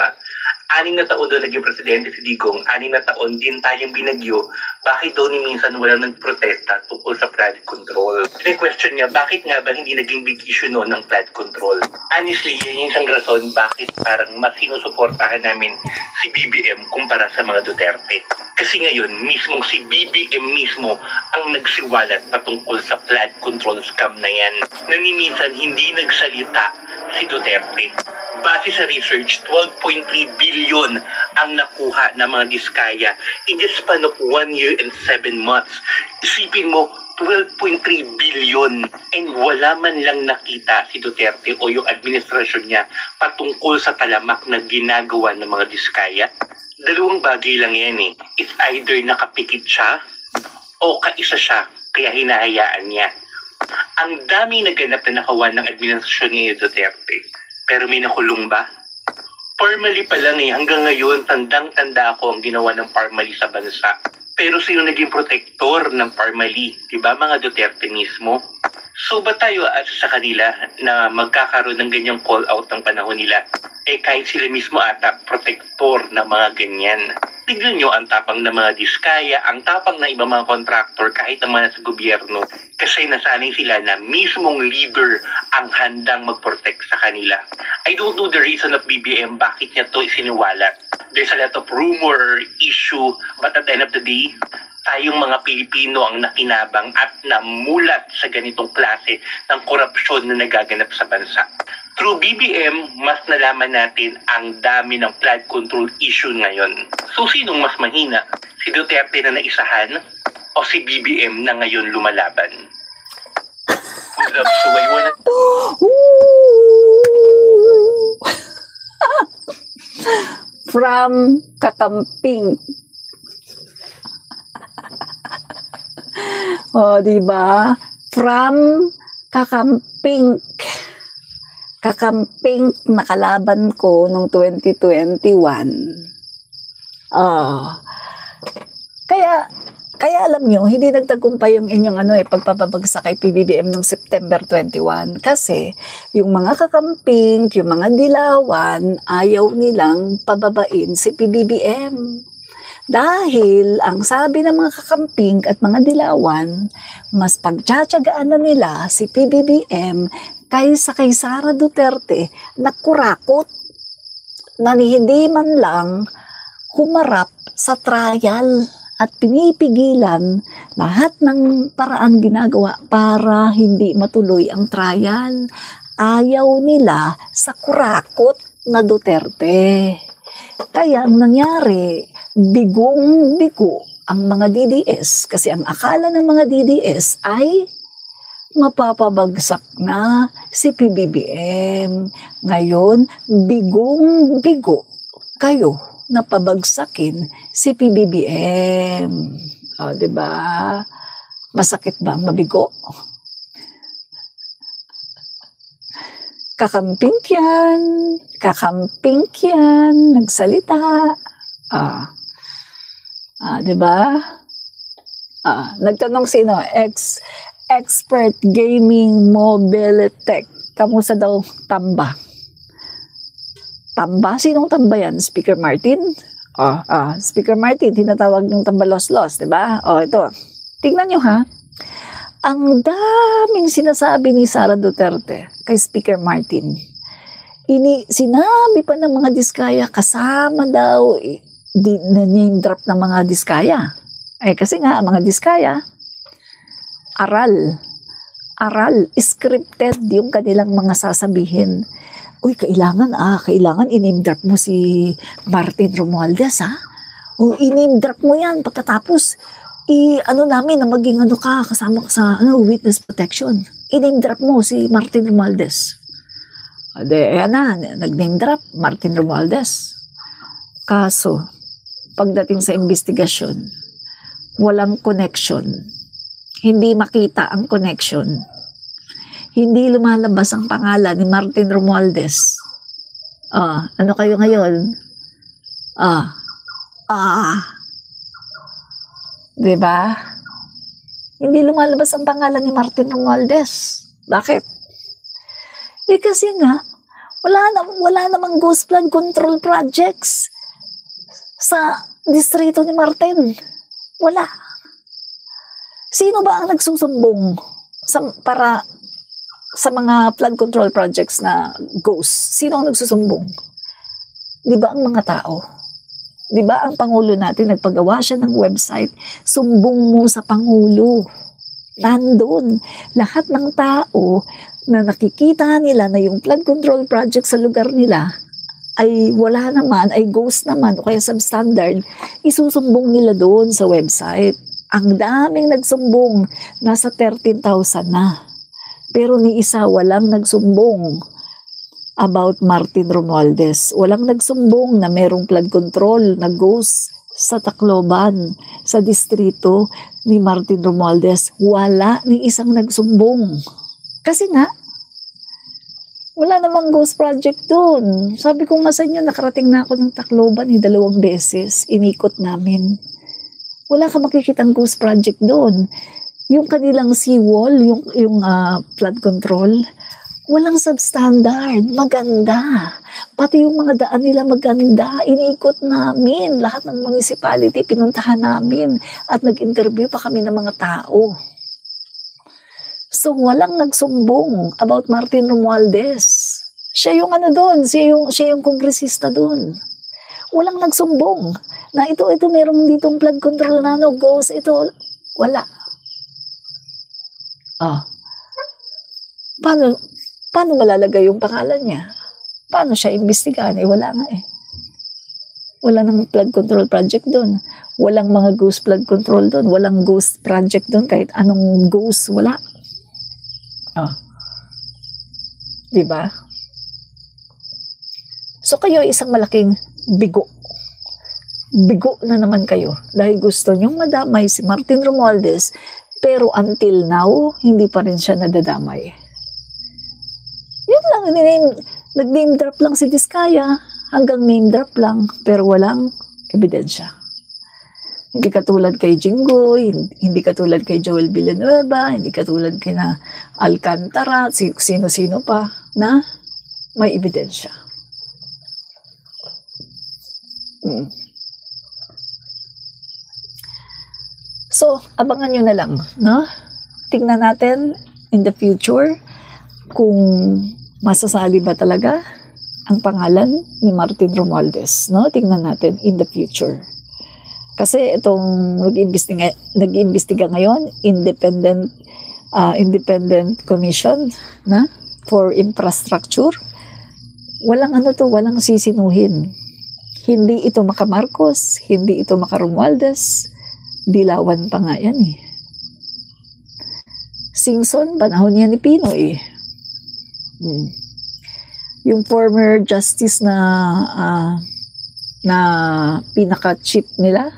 6 na taon doon naging presidente si Digong, 6 na taon din tayong binagyo, bakit daw ni minsan wala nagprotesta tungkol sa flood control? Question niya, bakit nga ba hindi naging big issue noon ng flood control? Honestly, yun yung isang rason bakit parang mas sinusuportahan namin si BBM kumpara sa mga Duterte. Kasi ngayon, mismong si BBM mismo ang nagsiwalat patungkol sa flood control scam na yan, na ni minsan hindi nagsalita si Duterte. Base sa research, 12.3 billion ang nakuha ng mga diskaya in the span of 1 year and 7 months. Isipin mo, 12.3 billion and wala man lang nakita si Duterte o yung administrasyon niya patungkol sa talamak na ginagawa ng mga diskaya. Dalawang bagay lang yan It's either nakapikit siya o kaisa siya kaya hinahayaan niya. Ang dami naganap na nakawan ng administrasyon ni Duterte. Pero may nakulong ba? Formally pa lang hanggang ngayon, tandang-tanda ako ang ginawa ng Parmali sa bansa. Pero sino naging protector ng Parmali? Diba mga Duterte mismo? So ba tayo sa kanila na magkakaroon ng ganyang call out ng panahon nila? Kahit sila mismo ata, protector ng mga ganyan. Tignan nyo ang tapang ng mga diskaya, ang tapang ng ibang mga contractor kahit ang mga sa gobyerno. Kasi nasanay sila na mismong leader ang handang mag-protect sa kanila. I don't know the reason of BBM bakit niya to isiniwalat. There's a lot of rumor, issue, but at the end of the day, tayong mga Pilipino ang nakinabang at namulat sa ganitong klase ng korupsyon na nagaganap sa bansa. Through BBM, mas nalaman natin ang dami ng flood control issue ngayon. So, sinong mas mahina? Si Duterte na naisahan o si BBM na ngayon lumalaban? From kakamping. Diba? From kakamping. Kakamping na kalaban ko noong 2021. Kaya alam nyo, hindi nagtagumpay yung inyong pagpapabagsak kay PBBM noong September 21. Kasi yung mga kakamping, yung mga dilawan, ayaw nilang pababain si PBBM. Dahil ang sabi ng mga kakamping at mga dilawan, mas pagtsatsagaan na nila si PBBM kaysa kay Sara Duterte na kurakot na hindi man lang humarap sa trial at pinipigilan lahat ng paraan ginagawa para hindi matuloy ang trial. Ayaw nila sa kurakot na Duterte. Kaya ang nangyari, bigong-bigo ang mga DDS kasi ang akala ng mga DDS ay mapapabagsak na si PBBM. Ngayon, bigong-bigo kayo na pabagsakin si PBBM. Diba? Masakit ba ang mabigo? Kakamping yan, nagsalita. Diba? Nagtanong sino? Expert Gaming Mobile Tech. Kamusta daw Tamba? Tamba? Sinong Tamba yan? Speaker Martin? Speaker Martin, tinatawag yung Tamba Los, diba? Ito. Tingnan nyo ha. Ang daming sinasabi ni Sara Duterte kay Speaker Martin. Sinabi pa ng mga Diskaya, kasama daw na name drop ng mga Diskaya. Kasi nga, mga Diskaya, aral, scripted yung kanilang mga sasabihin. Uy, kailangan i-name drop mo si Martin Romualdez, ha? O i-name drop mo yan pagkatapos namin na maging kasama ka sa witness protection. I-name drop mo si Martin Romualdez. Ayan na, nag-name drop Martin Romualdez. Kaso, pagdating sa investigasyon, walang connection. Hindi makita ang connection. Hindi lumalabas ang pangalan ni Martin Romualdez. Ano kayo ngayon? Diba? Hindi lumalabas ang pangalan ni Martin Romualdez. Bakit? Kasi nga, wala namang ghost flood control projects sa distrito ni Martin. Wala. Sino ba ang nagsusumbong para sa mga flood control projects na ghost? Sino ang nagsusumbong? Di ba ang mga tao? Di ba ang Pangulo natin, nagpagawa siya ng website, sumbong mo sa Pangulo. Nandun. Lahat ng tao na nakikita nila na yung flood control project sa lugar nila ay wala naman, ay ghost naman, o kaya substandard, isusumbong nila doon sa website. Ang daming nagsumbong, nasa 13,000 na. Pero ni isa walang nagsumbong about Martin Romualdez. Walang nagsumbong na merong flood control na ghost sa Tacloban, sa distrito ni Martin Romualdez. Wala ni isang nagsumbong. Kasi nga, wala namang ghost project doon. Sabi ko nga sa inyo, nakarating na ako ng Tacloban 2 beses. Inikot namin. Wala ka makikitang ghost project doon. Yung kanilang seawall, yung flood control, walang substandard, maganda. Pati yung mga daan nila maganda, iniikot namin. Lahat ng municipality, pinuntahan namin. At nag-interview pa kami ng mga tao. So, walang nagsumbong about Martin Romualdez. Siya yung doon, siya yung kongresista doon. Walang nagsumbong na ito merong ditong flood control na ghost, ito, wala. Paano malalagay yung pangalan niya? Paano siya imbestigahan? Wala nga Wala nang flood control project doon. Walang mga ghost flood control doon. Walang ghost project doon. Kahit anong ghost, wala. Diba? So kayo isang malaking bigo. Bigo na naman kayo. Dahil gusto nyong madamay si Martin Romualdez, pero until now, hindi pa rin siya nadadamay. Yun lang, nag-name drop lang si Diskaya, hanggang name drop lang, pero walang ebidensya. Hindi katulad kay Jinggoy, hindi katulad kay Joel Villanueva, hindi katulad kay na Alcantara, sino-sino pa, na may ebidensya. So, abangan nyo na lang, no? Tingnan natin in the future kung masasali ba talaga ang pangalan ni Martin Romualdez, no? Tingnan natin in the future. Kasi itong nag-iimbestiga ngayon, independent commission na for infrastructure. Walang walang sisinuhin. Hindi ito maka Marcos, hindi ito maka Romualdez. Dilawan pa nga yan Singson, panahon niya ni Pino Yung former justice na pinaka-chief nila,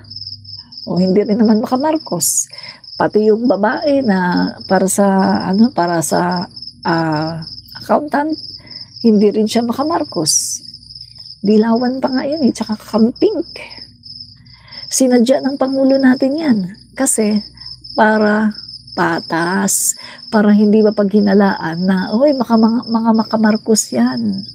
hindi rin naman maka Marcos. Pati yung babae na para sa accountant, hindi rin siya maka Marcos. Dilawan pa nga yan tsaka camping. Sinadya ng Pangulo natin yan. Kasi para patas, para hindi mapaghinalaan na, mga makamarcos yan.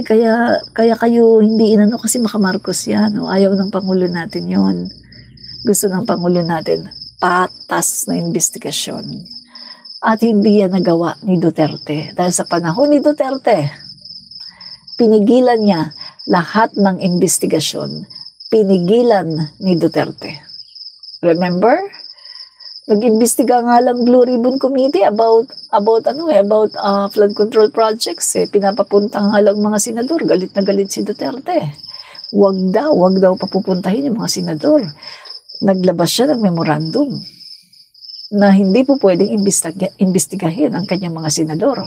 Kaya kayo hindi kasi makamarcos yan. Ayaw ng Pangulo natin yon. Gusto ng Pangulo natin, patas na investigasyon. At hindi yan nagawa ni Duterte. Dahil sa panahon ni Duterte, pinigilan niya lahat ng investigasyon. Pinigilan ni Duterte. Remember? Nag-imbestiga nga lang Blue Ribbon Committee about flood control projects. Pinapapunta nga lang mga senador. Galit na galit si Duterte. Wag daw papupuntahin yung mga senador. Naglabas siya ng memorandum na hindi po pwedeng imbestigahin ang kanyang mga senador.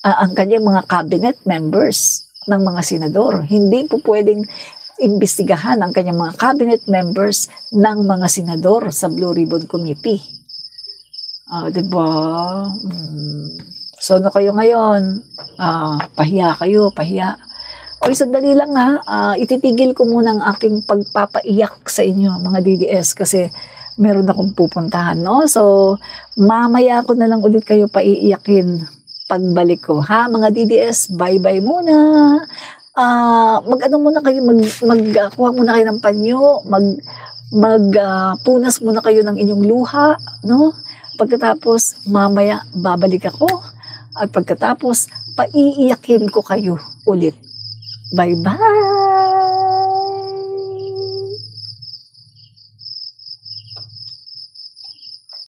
Ang kanyang mga cabinet members ng mga senador. Hindi po pwedeng imbestigahan ang kanyang mga cabinet members ng mga senador sa Blue Ribbon Committee. Diba? So, ano kayo ngayon? Pahiya kayo, pahiya. O, sandali lang ititigil ko muna ang aking pagpapaiyak sa inyo, mga DDS, kasi meron akong pupuntahan, no? So, mamaya ko na lang ulit kayo paiiyakin pagbalik ko. Ha, mga DDS, bye-bye muna. Mag-ano muna kayo, magkuha muna kayo ng panyo, punas muna kayo ng inyong luha, no? Pagkatapos, mamaya, babalik ako. At pagkatapos, paiiyakin ko kayo ulit. Bye-bye!